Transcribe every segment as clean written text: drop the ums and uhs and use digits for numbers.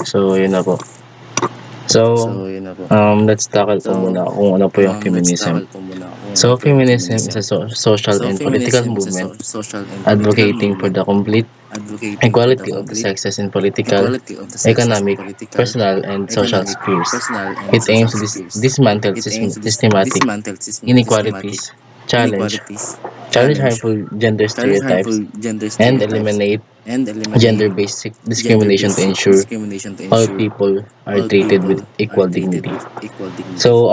So, yun na po. So, let's tackle po muna kung ano po yung feminism. So, feminism is a social and political movement advocating for the complete equality of the sexes in political, economic, personal, and social spheres. It aims to dismantle systematic inequalities, challenge harmful gender stereotypes, and eliminate gender-based discrimination to ensure all people are treated with equal dignity. So,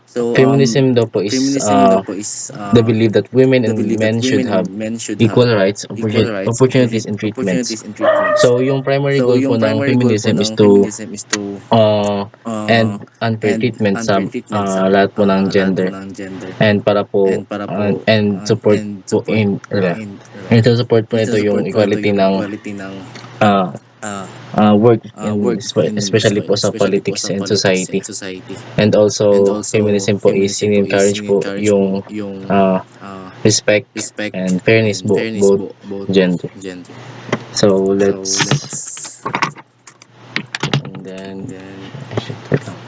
feminism daw po is the belief that women and men should have equal rights, opportunities, and treatments. So, yung primary goal po ng feminism is to end unfair treatment sa lahat po ng gender and para po and support po and to support po nito yung equality ng uh, work especially po sa politics and society. And also, feminism po is in-encourage po yung respect and fairness both gender. So, let's and then wait lang.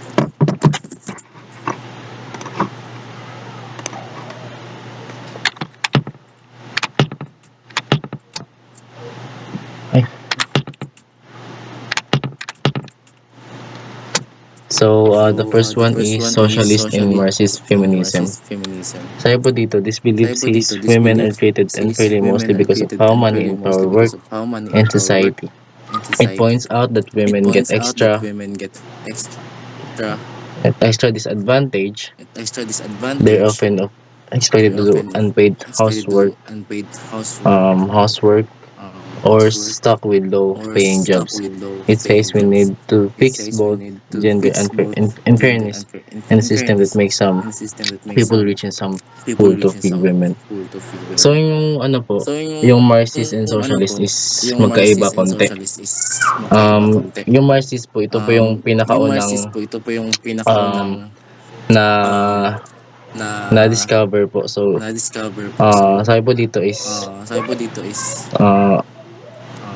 So, the first one is socialist and Marxist feminism. Sabi po dito, this belief says women are treated unfairly mostly because of how money and power work in society. It points out that women get extra disadvantage. They're often expected to do unpaid housework, or stuck with low-paying jobs. It says we need to fix both gender unfairness and a system that makes some people rich and some poor to feed women. So yung ano po, yung Marxist and Socialist is magkaiba konti. Yung Marxist po, ito po yung pinakaunang na-discover po. So, sabi po dito is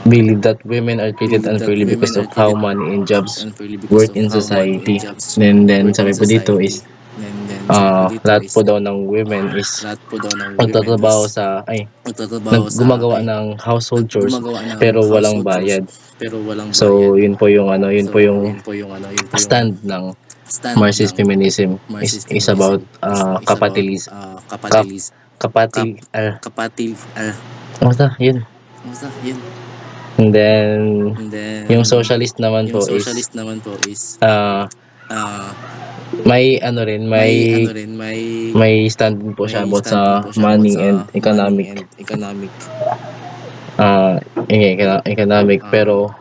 believe that women are treated unfairly because of how money and jobs work in society. And then sabi po dito is lahat po daw ng women is magtatrabaho gumagawa ng household chores pero walang bayad. So yun po yung stand ng Marxist feminism is about yun. And then yung socialist naman po is may stand din po siya about sa money and economic pero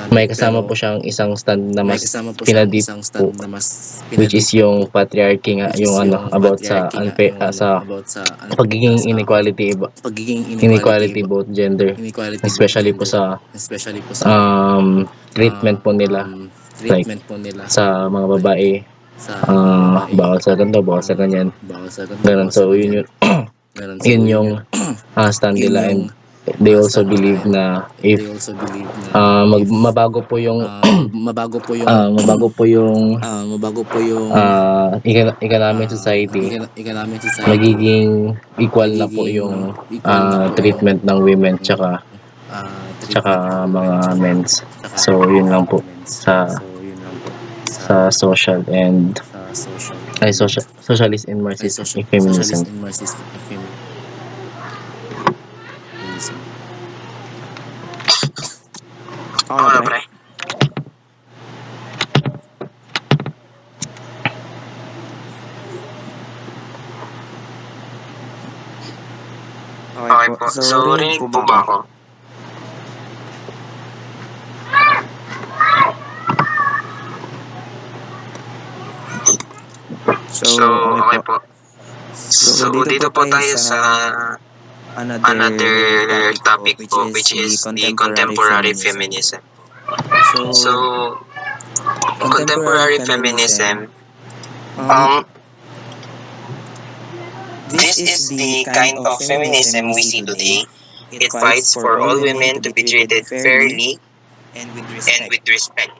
may kasama po siyang isang stand na mas pinadip po which is yung patriarchy nga, yung about sa unfair sa pagiging inequality both gender, especially po sa treatment po nila, like sa mga babae, bawal sa ganito, bawal sa ganyan, ganun. So yun yung stand nila, and they also believe na if mabago po yung economic society, magiging equal na po yung treatment ng women tsaka mga men's. So yun lang po sa social and socialist and Marxist feminism. Okay, pre. Okay po. So, rinig po ba ako? So, okay po. So, dito po tayo sa another topic po, which is the contemporary feminism. So, contemporary feminism, this is the kind of feminism we see today. It fights for all women to be treated fairly and with respect.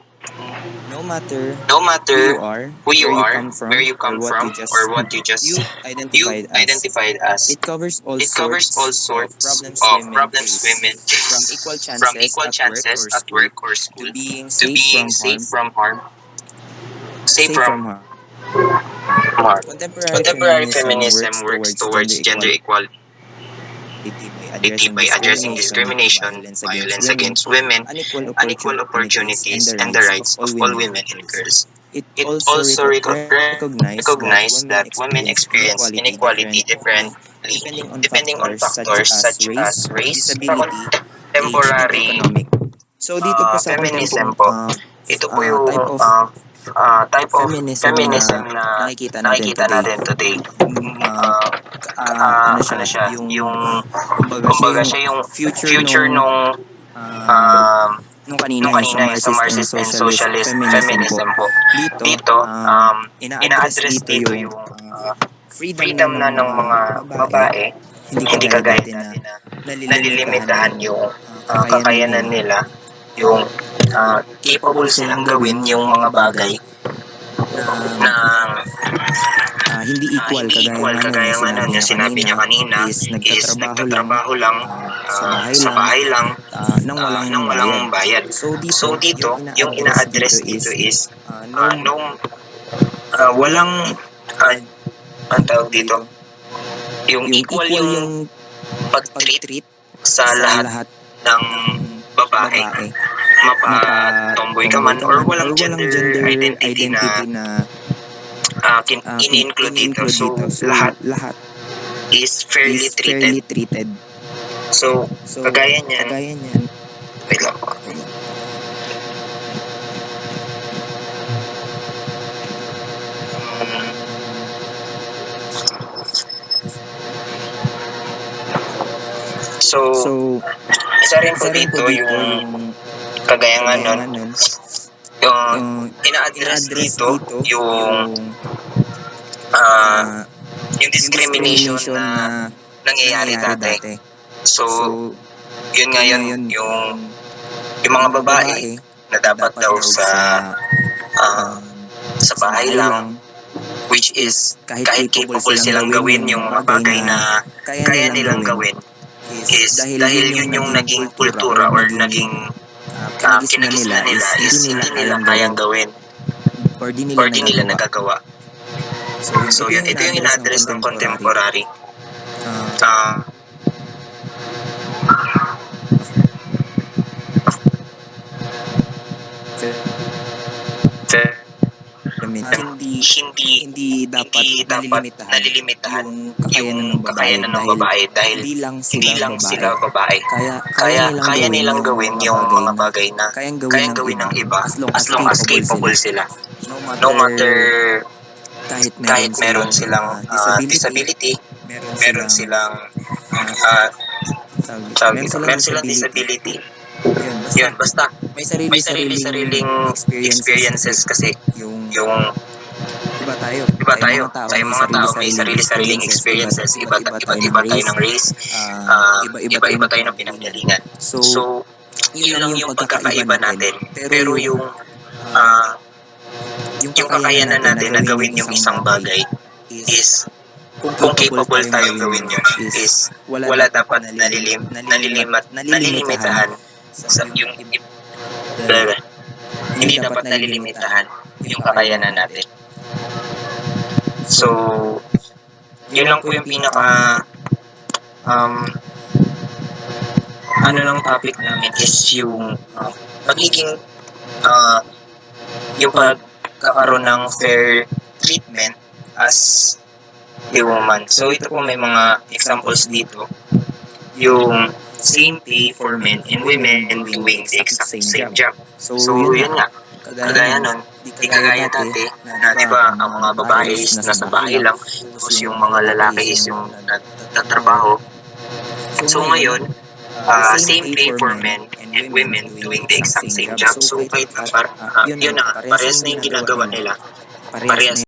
No matter No who you matter are, who you where you are, come where from, you or come what from, or what you you identified as. identified as. It covers all It covers all sorts of sorts problems of women problems face, women from face, equal from chances equal at work chances or at school work or to school, being to being safe safe from from harm. harm. Contemporary Contemporary feminism feminism works works towards gender towards gender equality equality by addressing by addressing discrimination, discrimination, violence against violence women, against women, unequal unequal opportunities, and opportunities, the and the rights of rights all of all women and women and girls. girls. It It also also recognizes that recognizes women that women experience experience inequality inequality differently differently depending on depending on factors such factors as such race, as race, disability, age, and contemporary economic. So dito po sa feminism po. Ito po yung type of type of feminism feminism na na nakikita natin nakikita today, natin today. uh, ano Ano siya, siya, yung yung kumbaga siya kumbaga yung siya yung future future um, um, nung kanina nung yung sa kanina yung sa Marxist and Marxist and Socialist Socialist feminism po. feminism po. Dito, Dito, ina-address ina-address dito dito yung yung freedom na freedom ng na ng mga mga babae, babae, hindi hindi kagaya kagaya dati na dati na nalilimitahan nalilimitahan yung yung kakayanan kakayanan nila, nila, yung yung capable capable silang silang gawin gawin yung yung mga mga bagay bagay na na hindi equal hindi kagaya equal nga nun kagaya yung nga nun yung sinabi niya kanina is is nagtatrabaho lang nagtatrabaho lang sa bahay lang nang nang walang bayad. walang bayad. So So dito, yung dito, yung ina-address dito ina-address dito is is no nung walang walang ang tawag tawag dito, dito, yung yung equal equal yung yung pag-treat pag-treat sa sa lahat lahat ng ng babae, babae, mapa-tomboy ka mapa-tomboy man ka or man walang or walang gender gender identity identity na na ini-include dito. ini-include dito. So, So lahat lahat is fairly is treated. fairly treated. So, So kagaya niyan, kagaya niyan, wait lang po. wait lang. Um, so, So isa rin po isa rin po dito dito yung yung kagaya nga kagaya nun, nga nun, yung yung ina-address ina-address dito dito yung yung ah, yung yung discrimination discrimination na na nangyayari nangyayari dati. dati. So, So yun yun ngayon, ngayon yung mga yung mga babae babae na na dapat dapat daw daw ah, sa sa bahay bahay lang, lang, which is is kahit kahit capable capable silang silang gawin gawin yung yung mga mga bagay bagay na na kaya kaya nilang nilang gawin, gawin is is dahil dahil yun yung yun yung naging naging kultura or kultura or naging naging kinagisnan kinagisnan nila nila is is hindi nila hindi nila kayang kayang gawin gawin or di or nila di nila nagagawa. nagagawa. So yun, So ito yun, yung ito yung ina-address ng ina-address ng contemporary contemporary uh, uh, hindi hindi hindi dapat hindi dapat nalilimitahan nalilimitahan yung kakayanan yung ng babae kakayanan ng dahil babae dahil hindi lang sila babae. babae. Kaya nilang Kaya gawin nilang yung gawin mga yung bagay mga na bagay na gawin kayang ng gawin ng iba iba as long as as long as capable capable sila. sila. No No matter matter kahit kahit meron meron silang silang disability, disability, meron meron silang silang uh, tawag meron dito, silang meron silang disability. disability. Yun, Yun, basta basta may may sarili-sariling sarili-sariling experiences kasi experiences kasi yung yung iba iba tayong tayo, mga tao tayong may mga tao may sarili-sariling sarili-sariling experiences, experiences, iba't iba tayo ng iba tayo race, ng race, iba-iba tayo iba-iba ng tayo ng pinanggalingan. pinanggalingan. So, So, yun yun lang lang yung yung pagkakaiba pagkakaiba natin. natin. Pero Pero uh, yung yung kakayanan kakayanan natin na natin na gawin yung gawin yung isang isang bagay bagay is is kung kung capable capable tayong tayong gawin gawin yun yun is is wala wala dapat dapat nalilimitahan sa yung the, hindi hindi dapat dapat nalilimitahan nalilimitahan yung yung kakayanan kakayanan natin. natin. So, So, yun yun lang lang po po yung yung pinaka ano ng topic namin is yung pagiging uh, yung pagkakaroon ng fair treatment as a woman. So ito po may mga examples dito. Yung same pay for men and women doing the exact same job. So, So yun yun nga. nga, kagaya Nun, nun, di di kagaya kagaya dati dati di na di ba ba ang ang mga mga babae babae is is nasa nasa bahay bahay lang, lang, tapos tapos yung yung mga mga lalaki lalaki is is yung yung nagtatrabaho. nagtatrabaho. So So ngayon, same same pay pay for for men men and and women women doing the doing the exact exact same same job. job. So So kahit kahit pa, yun yun na na nga, nga, parehas na parehas yung na yung ginagawa ginagawa nila. nila. Parehas na Parehas